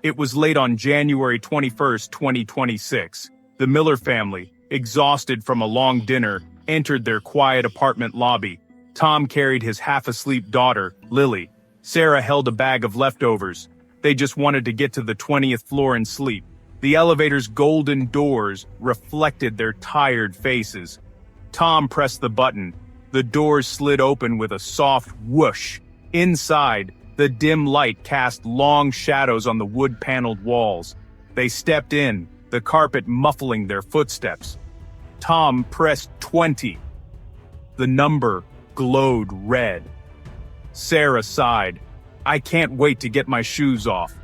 It was late on January 21st, 2026. The Miller family, exhausted from a long dinner, entered their quiet apartment lobby. Tom carried his half-asleep daughter, Lily. Sarah held a bag of leftovers. They just wanted to get to the 20th floor and sleep. The elevator's golden doors reflected their tired faces. Tom pressed the button. The doors slid open with a soft whoosh. Inside, the dim light cast long shadows on the wood-paneled walls. They stepped in, the carpet muffling their footsteps. Tom pressed 20. The number glowed red. Sarah sighed. "I can't wait to get my shoes off."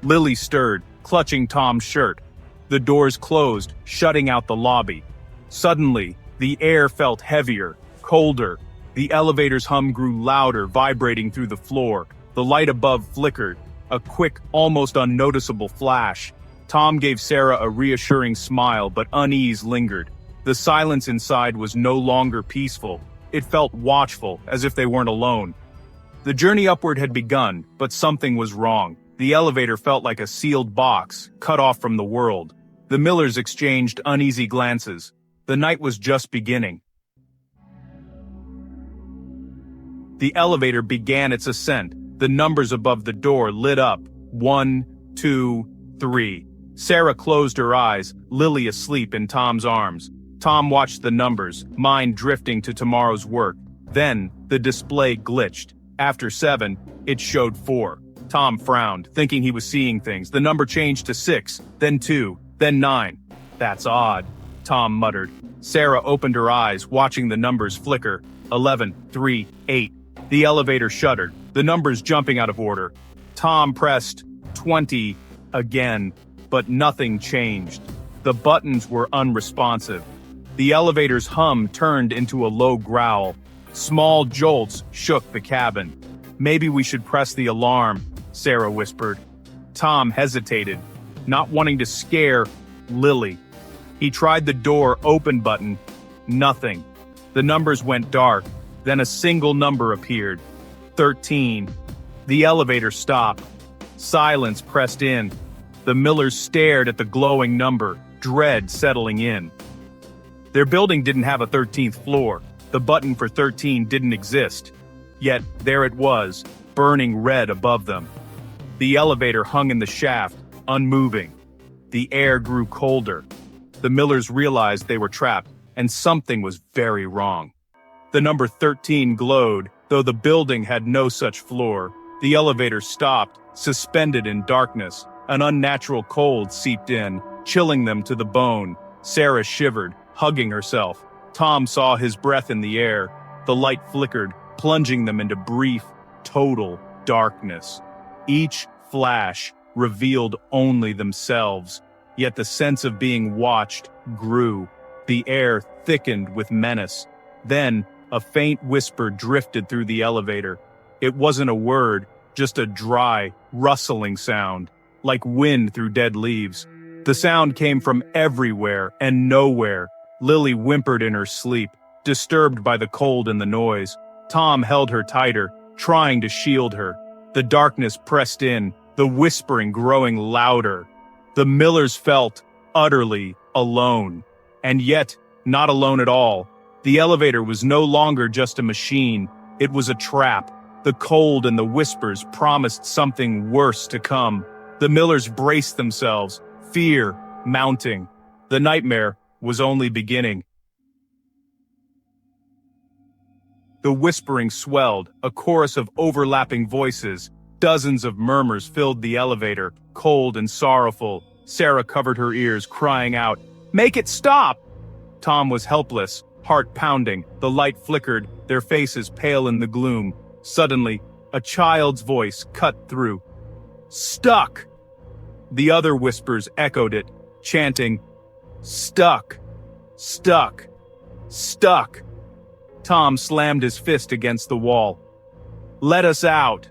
Lily stirred, clutching Tom's shirt. The doors closed, shutting out the lobby. Suddenly, the air felt heavier, colder. The elevator's hum grew louder, vibrating through the floor. The light above flickered, a quick, almost unnoticeable flash. Tom gave Sarah a reassuring smile, but unease lingered. The silence inside was no longer peaceful. It felt watchful, as if they weren't alone. The journey upward had begun, but something was wrong. The elevator felt like a sealed box, cut off from the world. The Millers exchanged uneasy glances. The night was just beginning. The elevator began its ascent. The numbers above the door lit up. 1, 2, 3. Sarah closed her eyes, Lily asleep in Tom's arms. Tom watched the numbers, mind drifting to tomorrow's work. Then, the display glitched. After 7, it showed 4. Tom frowned, thinking he was seeing things. The number changed to 6, then 2, then 9. "That's odd," Tom muttered. Sarah opened her eyes, watching the numbers flicker. 11, 3, 8. The elevator shuddered, the numbers jumping out of order. Tom pressed 20 again, but nothing changed. The buttons were unresponsive. The elevator's hum turned into a low growl. Small jolts shook the cabin. "Maybe we should press the alarm," Sarah whispered. Tom hesitated, not wanting to scare Lily. He tried the door open button. Nothing. The numbers went dark. Then a single number appeared. 13. The elevator stopped. Silence pressed in. The Millers stared at the glowing number, dread settling in. Their building didn't have a 13th floor. The button for 13 didn't exist. Yet, there it was, burning red above them. The elevator hung in the shaft, unmoving. The air grew colder. The Millers realized they were trapped, and something was very wrong. The number 13 glowed, though the building had no such floor. The elevator stopped, suspended in darkness. An unnatural cold seeped in, chilling them to the bone. Sarah shivered, hugging herself. Tom saw his breath in the air. The light flickered, plunging them into brief, total darkness. Each flash revealed only themselves, yet the sense of being watched grew. The air thickened with menace. Then, a faint whisper drifted through the elevator. It wasn't a word, just a dry, rustling sound, like wind through dead leaves. The sound came from everywhere and nowhere. Lily whimpered in her sleep, disturbed by the cold and the noise. Tom held her tighter, trying to shield her. The darkness pressed in, the whispering growing louder. The Millers felt utterly alone. And yet, not alone at all. The elevator was no longer just a machine, it was a trap. The cold and the whispers promised something worse to come. The Millers braced themselves, fear mounting. The nightmare was only beginning. The whispering swelled, a chorus of overlapping voices. Dozens of murmurs filled the elevator, cold and sorrowful. Sarah covered her ears, crying out, "Make it stop!" Tom was helpless, heart pounding. The light flickered, their faces pale in the gloom. Suddenly, a child's voice cut through. "Stuck!" The other whispers echoed it, chanting, "Stuck! Stuck! Stuck!" Tom slammed his fist against the wall. "Let us out!"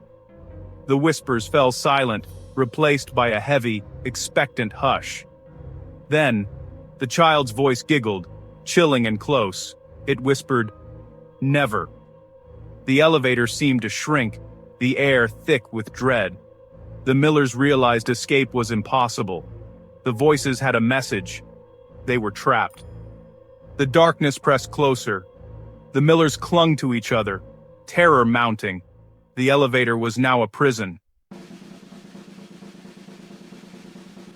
The whispers fell silent, replaced by a heavy, expectant hush. Then, the child's voice giggled, chilling and close. It whispered, "Never." The elevator seemed to shrink, the air thick with dread. The Millers realized escape was impossible. The voices had a message. They were trapped. The darkness pressed closer. The Millers clung to each other, terror mounting. The elevator was now a prison.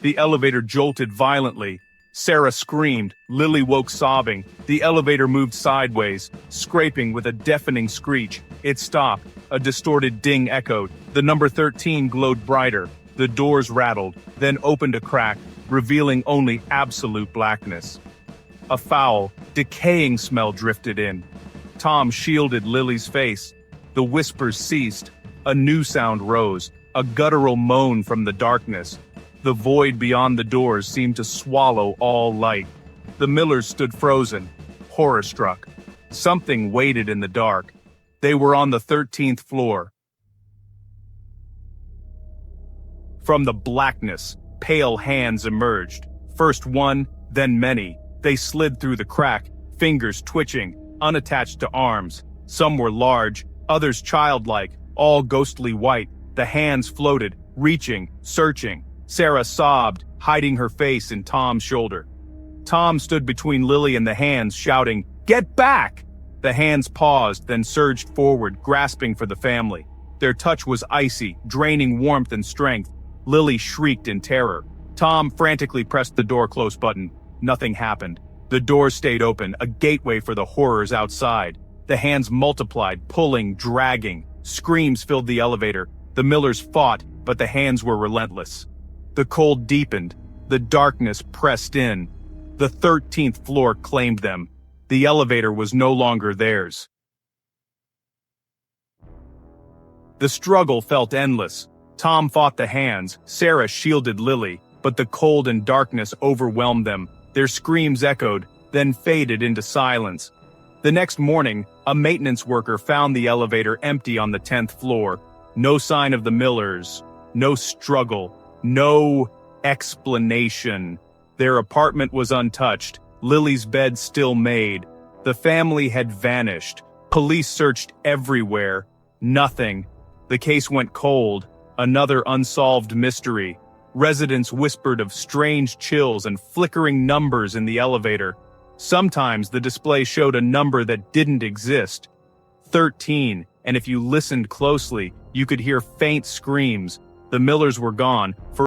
The elevator jolted violently. Sarah screamed. Lily woke sobbing. The elevator moved sideways, scraping with a deafening screech. It stopped. A distorted ding echoed. The number 13 glowed brighter. The doors rattled, then opened a crack, revealing only absolute blackness. A foul, decaying smell drifted in. Tom shielded Lily's face. The whispers ceased. A new sound rose, a guttural moan from the darkness. The void beyond the doors seemed to swallow all light. The Millers stood frozen, horror-struck. Something waited in the dark. They were on the 13th floor. From the blackness, pale hands emerged. First one, then many. They slid through the crack, fingers twitching, unattached to arms. Some were large, others childlike, all ghostly white. The hands floated, reaching, searching. Sarah sobbed, hiding her face in Tom's shoulder. Tom stood between Lily and the hands, shouting, "Get back!" The hands paused, then surged forward, grasping for the family. Their touch was icy, draining warmth and strength. Lily shrieked in terror. Tom frantically pressed the door close button. Nothing happened. The door stayed open, a gateway for the horrors outside. The hands multiplied, pulling, dragging. Screams filled the elevator. The Millers fought, but the hands were relentless. The cold deepened. The darkness pressed in. The 13th floor claimed them. The elevator was no longer theirs. The struggle felt endless. Tom fought the hands, Sarah shielded Lily, but the cold and darkness overwhelmed them. Their screams echoed, then faded into silence. The next morning, a maintenance worker found the elevator empty on the 10th floor. No sign of the Millers. No struggle. No explanation. Their apartment was untouched. Lily's bed still made. The family had vanished. Police searched everywhere. Nothing. The case went cold. Another unsolved mystery. Residents whispered of strange chills and flickering numbers in the elevator. Sometimes the display showed a number that didn't exist. 13, and if you listened closely, you could hear faint screams. The Millers were gone.